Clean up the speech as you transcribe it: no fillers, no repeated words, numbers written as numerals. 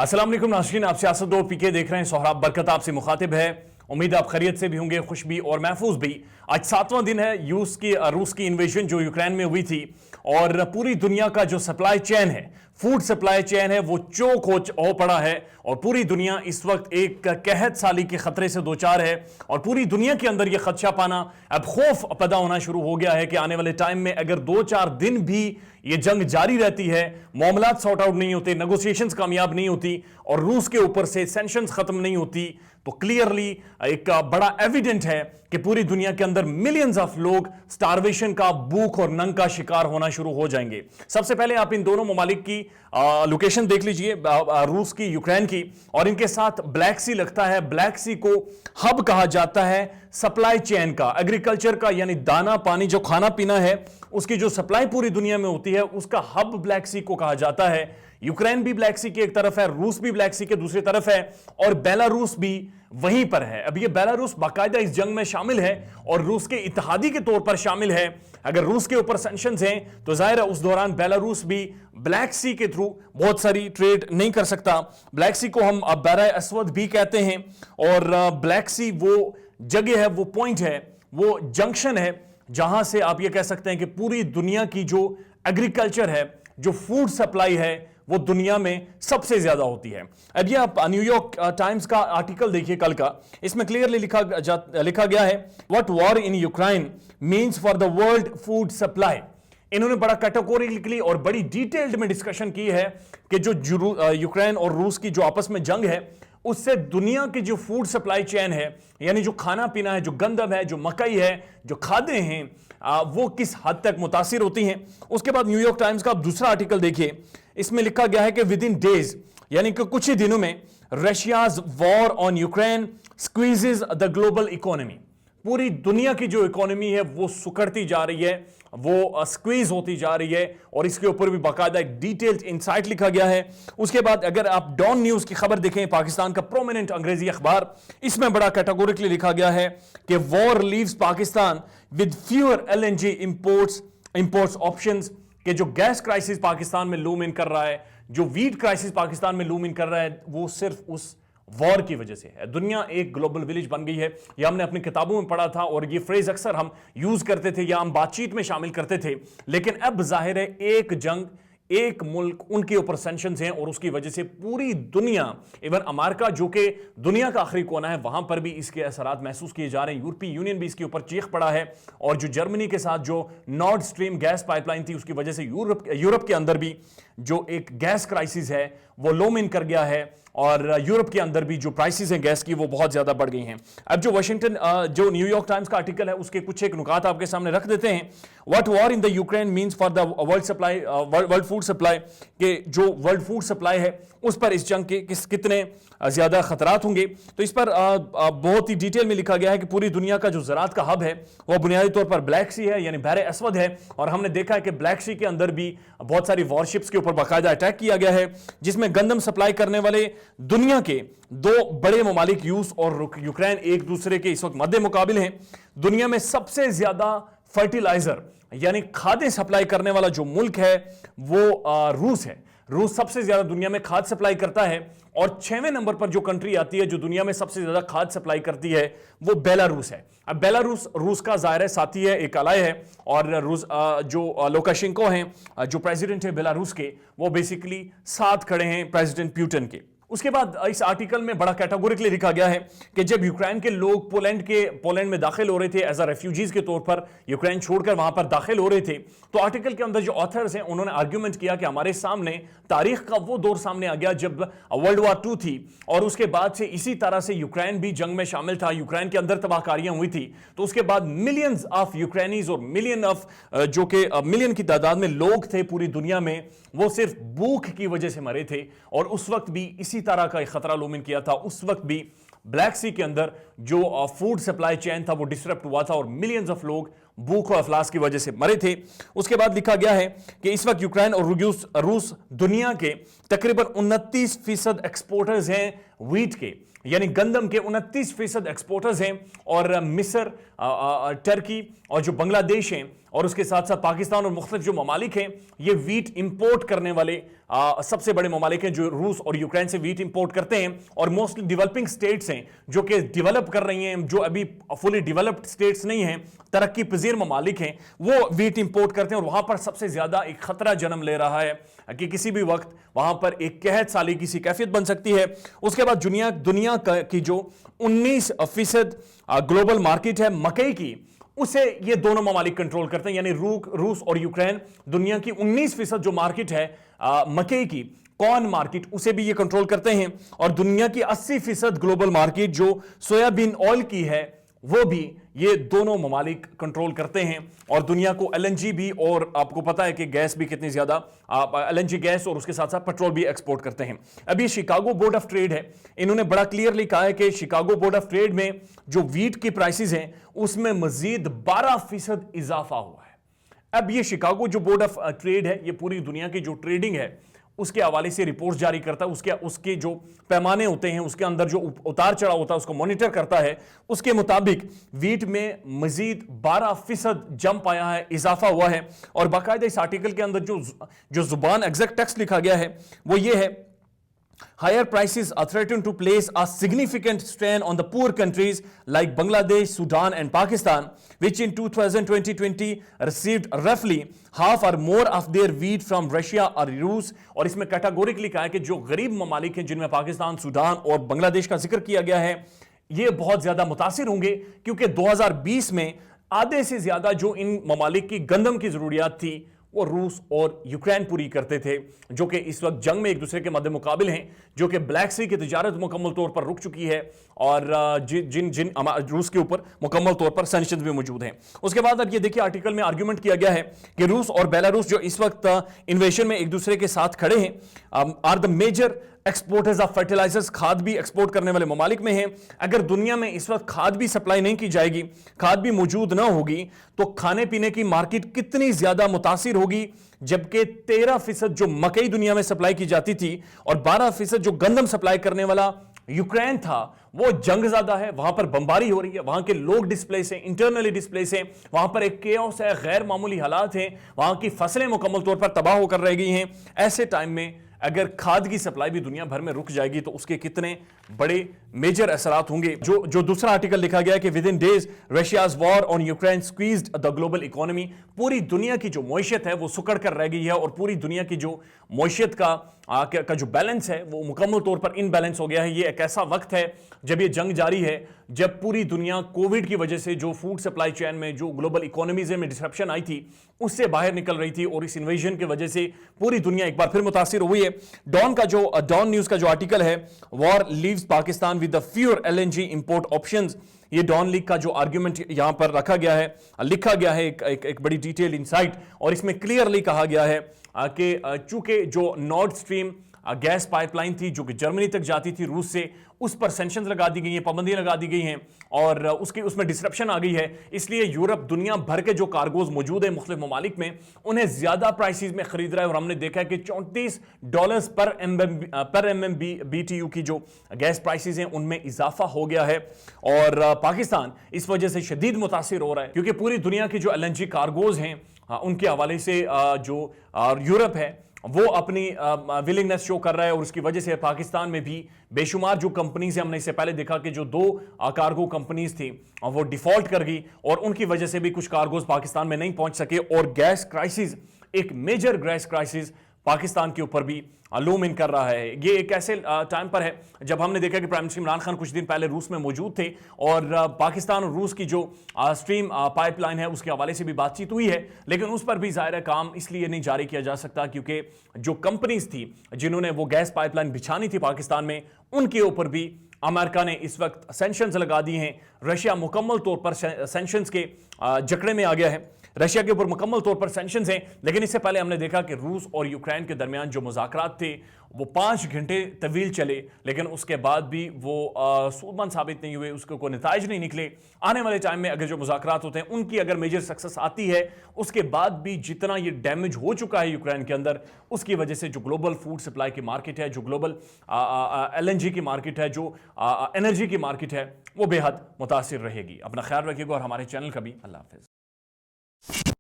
अस्सलाम वालेकुम नाज़रीन, आप सियासत दो पीके देख रहे हैं। सोहराब बरकत आपसे मुखातिब है। उम्मीद आप खैरियत से भी होंगे, खुश भी और महफूज भी। आज 7वां दिन है रूस की इन्वेजन जो यूक्रेन में हुई थी, और पूरी दुनिया का जो सप्लाई चेन है, फूड सप्लाई चेन है, वो चोक हो पड़ा है। और पूरी दुनिया इस वक्त एक कहत साली के खतरे से दो चार है, और पूरी दुनिया के अंदर यह खदशा पाना, अब खौफ पैदा होना शुरू हो गया है कि आने वाले टाइम में अगर 2-4 दिन भी ये जंग जारी रहती है, मामलात सॉर्ट आउट नहीं होते, नेगोशिएशंस कामयाब नहीं होती और रूस के ऊपर से सैंक्शंस खत्म नहीं होती, तो क्लियरली एक बड़ा एविडेंट है कि पूरी दुनिया के अंदर मिलियंस ऑफ लोग स्टारवेशन का, भूख और नंग का शिकार होना शुरू हो जाएंगे। सबसे पहले आप इन दोनों ममालिक की लोकेशन देख लीजिए, रूस की, यूक्रेन की, और इनके साथ ब्लैक सी लगता है। ब्लैक सी को हब कहा जाता है सप्लाई चेन का, एग्रीकल्चर का, यानी दाना पानी जो खाना पीना है उसकी जो सप्लाई पूरी दुनिया में होती है उसका हब ब्लैक सी को कहा जाता है। यूक्रेन भी ब्लैक सी की एक तरफ है, रूस भी ब्लैक सी के दूसरी तरफ है, और बेलारूस भी वहीं पर है। अब ये बेलारूस बाकायदा इस जंग में शामिल है और रूस के इत्तेहादी के तौर पर शामिल है। अगर रूस के ऊपर सैंक्शंस हैं तो जाहिर है उस दौरान बेलारूस भी ब्लैक सी के थ्रू बहुत सारी ट्रेड नहीं कर सकता। ब्लैक सी को हम बहर अस्वद भी कहते हैं, और ब्लैक सी वो जगह है, वो पॉइंट है, वो जंक्शन है जहां से आप ये कह सकते हैं कि पूरी दुनिया की जो एग्रीकल्चर है, जो फूड सप्लाई है, वो दुनिया में सबसे ज्यादा होती है। अब ये आप न्यूयॉर्क टाइम्स का आर्टिकल देखिए कल का, इसमें क्लियरली लिखा गया है what war in Ukraine means for the world food supply. इन्होंने बड़ा कैटेगोरिकली और बड़ी डिटेल्ड में डिस्कशन की है कि जो यूक्रेन और रूस की जो आपस में जंग है उससे दुनिया की जो फूड सप्लाई चेन है, यानी जो खाना पीना है, जो गंदम है, जो मकई है, जो खाद्य हैं, वो किस हद तक मुतासिर होती हैं। उसके बाद न्यूयॉर्क टाइम्स का दूसरा आर्टिकल देखिए, इसमें लिखा गया है कि विद इन डेज, यानी कि कुछ ही दिनों में, Russia's war on Ukraine squeezes the global economy. पूरी दुनिया की जो इकोनॉमी है वो सुकड़ती जा रही है, वो स्क्वीज होती जा रही है, और इसके ऊपर भी बाकायदा एक डिटेल्ड इंसाइट लिखा गया है। उसके बाद अगर आप डॉन न्यूज की खबर देखें, पाकिस्तान का प्रोमिनेंट अंग्रेजी अखबार, इसमें बड़ा कैटेगोरिकली लिखा गया है कि war leaves Pakistan with fewer LNG imports options, कि जो गैस क्राइसिस पाकिस्तान में लूम इन कर रहा है, जो वीट क्राइसिस पाकिस्तान में लूम इन कर रहा है, वो सिर्फ उस वॉर की वजह से है। दुनिया एक ग्लोबल विलेज बन गई है। यह हमने अपनी किताबों में पढ़ा था, और ये फ्रेज अक्सर हम यूज करते थे या हम बातचीत में शामिल करते थे, लेकिन अब जाहिर है एक जंग, एक मुल्क, उनके ऊपर सैंक्शंस हैं, और उसकी वजह से पूरी दुनिया, इवन अमेरिका जो कि दुनिया का आखिरी कोना है, वहां पर भी इसके असरात महसूस किए जा रहे हैं। यूरोपीय यूनियन भी इसके ऊपर चीख पड़ा है, और जो जर्मनी के साथ जो नॉर्ड स्ट्रीम गैस पाइपलाइन थी उसकी वजह से यूरोप के अंदर भी जो एक गैस क्राइसिस है वो लोम इन कर गया है, और यूरोप के अंदर भी जो प्राइसेस हैं गैस की वो बहुत ज्यादा बढ़ गई हैं। अब जो न्यूयॉर्क टाइम्स का आर्टिकल है उसके कुछ एक नुकात आपके सामने रख देते हैं। What war in the Ukraine means for the world food supply, के जो वर्ल्ड फूड सप्लाई है उस पर इस जंग के कितने ज्यादा खतरात होंगे। तो इस पर बहुत ही डिटेल में लिखा गया है कि पूरी दुनिया का जो ज़राअत का हब है वो बुनियादी तौर पर ब्लैक सी है, यानी बहर अस्वद है, और हमने देखा है कि ब्लैक सी के अंदर भी बहुत सारी वॉरशिप्स के ऊपर बाकायदा अटैक किया गया है, जिसमें गंदम सप्लाई करने वाले दुनिया के दो बड़े ममालिक रूस और यूक्रेन एक दूसरे के इस वक्त मद्दे मुकाबिल हैं। दुनिया में सबसे ज्यादा फर्टिलाइजर यानी खाद्य सप्लाई करने वाला जो मुल्क है वो रूस है। रूस सबसे ज्यादा दुनिया में खाद सप्लाई करता है, और 6वें नंबर पर जो कंट्री आती है जो दुनिया में सबसे ज्यादा खाद सप्लाई करती है वो बेलारूस है। अब बेलारूस रूस का ज़ाहिर साथी है, एक अलाय है, और रूस जो लुकाशेंको हैं जो प्रेसिडेंट है बेलारूस के, वो बेसिकली साथ खड़े हैं प्रेसिडेंट पुतिन के। उसके बाद इस आर्टिकल में बड़ा कैटेगोरिकली लिखा गया है कि जब यूक्रेन के लोग पोलैंड में दाखिल हो रहे थे एज अ रेफ्यूजीज के तौर पर, यूक्रेन छोड़कर वहां पर दाखिल हो रहे थे, तो आर्टिकल के अंदर जो ऑथर्स हैं उन्होंने आर्ग्यूमेंट किया कि हमारे सामने तारीख का वो दौर सामने आ गया जब वर्ल्ड वॉर 2 थी, और उसके बाद से इसी तरह से यूक्रेन भी जंग में शामिल था, यूक्रेन के अंदर तबाहकारियां हुई थी, तो उसके बाद मिलियंस ऑफ यूक्रेनीज और मिलियन की तादाद में लोग थे पूरी दुनिया में, वो सिर्फ भूख की वजह से मरे थे, और उस वक्त भी इसी तरह का एक खतरा लूमिन किया था। उस वक्त भी ब्लैक सी के अंदर जो फूड सप्लाई चेन था वो डिस्टर्ब हुआ था, और मिलियंस ऑफ लोग भूख और अफलास की वजह से मरे थे। उसके बाद लिखा गया है कि इस वक्त यूक्रेन और रूस दुनिया के तकरीबन 29% एक्सपोर्टर्स हैं व्हीट के यानी गंदम के 29% एक्सपोर्टर्स हैं, और मिस्र, टर्की और जो बांग्लादेश हैं और उसके साथ साथ पाकिस्तान और मुख्तलिफ जो ममालिक हैं, ये व्हीट इंपोर्ट करने वाले सबसे बड़े ममालिक हैं जो रूस और यूक्रेन से व्हीट इंपोर्ट करते हैं। और मोस्टली डेवलपिंग स्टेट्स हैं जो कि डेवलप कर रही हैं, जो अभी फुली डेवलप्ड स्टेट्स नहीं हैं, तरक्की पजीर ममालिक हैं, वो व्हीट इंपोर्ट करते हैं। और वहां पर सबसे ज्यादा एक खतरा जन्म ले रहा है कि किसी भी वक्त वहां पर एक कहत साली की सी कैफियत बन सकती है। उसके बाद दुनिया की जो 19% ग्लोबल मार्केट है मकई की, उसे ये दोनों ममालिक कंट्रोल करते हैं, यानी रूस और यूक्रेन दुनिया की 19% जो मार्केट है मकई की, कॉर्न मार्केट, उसे भी ये कंट्रोल करते हैं। और दुनिया की 80% ग्लोबल मार्केट जो सोयाबीन ऑयल की है, वो भी ये दोनों ममालिक कंट्रोल करते हैं। और दुनिया को एलएनजी भी, और आपको पता है कि गैस भी कितनी ज्यादा, एलएनजी गैस और उसके साथ साद पेट्रोल भी एक्सपोर्ट करते हैं। अभी शिकागो बोर्ड ऑफ ट्रेड है, इन्होंने बड़ा क्लियरली कहा है कि शिकागो बोर्ड ऑफ ट्रेड में जो व्हीट की प्राइसेस हैं उसमें मजीद 12% इजाफा हुआ है। अब ये शिकागो जो बोर्ड ऑफ ट्रेड है, ये पूरी दुनिया की जो ट्रेडिंग है उसके हवाले से रिपोर्ट जारी करता है, उसके जो पैमाने होते हैं, उसके अंदर जो उतार चढ़ाव होता है, उसको मॉनिटर करता है। उसके मुताबिक व्हीट में मजीद 12% जंप आया है, इजाफा हुआ है। और बाकायदा इस आर्टिकल के अंदर जो जुबान एग्जैक्ट टेक्स्ट लिखा गया है वो ये है, higher prices are threatened to place a significant strain on the poor countries like Bangladesh, Sudan and Pakistan, which in 2020 received roughly half or more of their wheat from Russia or Rus। और इसमें categorically कहा है कि जो गरीब ममालिक हैं जिनमें पाकिस्तान, सूडान और बांग्लादेश का जिक्र किया गया है, ये बहुत ज्यादा मुतासिर होंगे, क्योंकि 2020 में आधे से ज्यादा जो इन ममालिक की गंदम की जरूरियात थी वो रूस और यूक्रेन पूरी करते थे, जो कि इस वक्त जंग में एक दूसरे के मद्दे मुकाबिल हैं, जो कि ब्लैक सी की तिजारत मुकम्मल तौर पर रुक चुकी है और जिन रूस के ऊपर मुकम्मल तौर पर सैंक्शंस भी मौजूद हैं। उसके बाद अब ये देखिए आर्टिकल में आर्ग्यूमेंट किया गया है कि रूस और बेलारूस जो इस वक्त इन्वेशन में एक दूसरे के साथ खड़े हैं, are the major exporters of fertilisers, खाद भी एक्सपोर्ट करने वाले ममालिक में हैं। अगर दुनिया में इस वक्त खाद भी सप्लाई नहीं की जाएगी, खाद भी मौजूद ना होगी, तो खाने पीने की मार्केट कितनी ज्यादा मुतासिर होगी। जबकि 13% जो मकई दुनिया में सप्लाई की जाती थी और 12% जो गंदम सप्लाई करने वाला यूक्रेन था, वो जंग ज्यादा है, वहां पर बमबारी हो रही है, वहां के लोग डिस्प्लेस हैं, इंटरनली डिस्प्लेस हैं, वहां पर एक केओस है, गैर मामूली हालात हैं, वहां की फसलें मुकम्मल तौर पर तबाह होकर रह गई हैं। ऐसे टाइम में अगर खाद की सप्लाई भी दुनिया भर में रुक जाएगी तो उसके कितने बड़े मेजर असरात होंगे। जो दूसरा आर्टिकल लिखा गया है कि with in days Russia's war on Ukraine squeezed the global economy, पूरी दुनिया की जो मईशत है वो सुकड़ कर रह गई है और पूरी दुनिया की जो मईशत का जो बैलेंस है वो मुकम्मल तौर पर इनबैलेंस हो गया है। ये एक ऐसा वक्त है जब ये जंग जारी है, जब पूरी दुनिया कोविड की वजह से जो फूड सप्लाई चेन में जो ग्लोबल इकोनॉमीज में डिसरप्शन आई थी उससे बाहर निकल रही थी, और इस इन्वेजन की वजह से पूरी दुनिया एक बार फिर मुतासिर हुई है। डॉन न्यूज का जो आर्टिकल है, war leaves Pakistan with the fewer LNG import options, ये डॉन लीग का जो आर्ग्यूमेंट यहां पर रखा गया है, लिखा गया है एक बड़ी डिटेल इनसाइट, और इसमें क्लियरली कहा गया है कि चूंकि जो नॉर्थ स्ट्रीम गैस पाइपलाइन थी जो कि जर्मनी तक जाती थी रूस से, उस पर सैंक्शंस लगा दी गई हैं, पाबंदियां लगा दी गई हैं और उसमें डिसरप्शन आ गई है। इसलिए यूरोप दुनिया भर के जो कार्गोज मौजूद है मुख्तलिफ ममालिक में, उन्हें ज्यादा प्राइसेस में खरीद रहा है। और हमने देखा है कि $34 पर MMBTU की जो गैस प्राइसेस हैं उनमें इजाफा हो गया है। और पाकिस्तान इस वजह से शदीद मुतासिर हो रहा है, क्योंकि पूरी दुनिया की जो LNG कार्गोज हैं उनके हवाले से जो यूरोप है वो अपनी विलिंगनेस शो कर रहा है, और उसकी वजह से पाकिस्तान में भी बेशुमार जो कंपनीज हैं, हमने इससे पहले देखा कि जो 2 कार्गो कंपनीज थी वो डिफॉल्ट कर गई और उनकी वजह से भी कुछ कार्गोज पाकिस्तान में नहीं पहुंच सके। और गैस क्राइसिस, एक मेजर गैस क्राइसिस पाकिस्तान के ऊपर भी लूम इन कर रहा है। ये एक ऐसे टाइम पर है जब हमने देखा कि प्राइम मिनिस्टर इमरान खान कुछ दिन पहले रूस में मौजूद थे और पाकिस्तान और रूस की जो स्ट्रीम पाइपलाइन है उसके हवाले से भी बातचीत हुई है, लेकिन उस पर भी ज़ाहिर है काम इसलिए नहीं जारी किया जा सकता क्योंकि जो कंपनीज थी जिन्होंने वो गैस पाइपलाइन बिछानी थी पाकिस्तान में, उनके ऊपर भी अमेरिका ने इस वक्त सैंक्शंस लगा दिए हैं। रशिया मुकम्मल तौर पर सैंक्शंस के जकड़े में आ गया है। रशिया के ऊपर मुकम्मल तौर पर सैंक्शंस हैं, लेकिन इससे पहले हमने देखा कि रूस और यूक्रेन के दरमियान जो मुज़ाकरात थे वो 5 घंटे तवील चले, लेकिन उसके बाद भी वो सूदमंद साबित नहीं हुए, उसके कोई नताइज नहीं निकले। आने वाले टाइम में अगर जो मुज़ाकरात होते हैं उनकी अगर मेजर सक्सेस आती है, उसके बाद भी जितना ये डैमेज हो चुका है यूक्रेन के अंदर, उसकी वजह से जो ग्लोबल फूड सप्लाई की मार्केट है, जो ग्लोबल LNG की मार्केट है, जो एनर्जी की मार्केट है, वो बेहद मुतासिर रहेगी। अपना ख्याल रखिएगा और हमारे चैनल का भी। अल्लाह हाफिज़।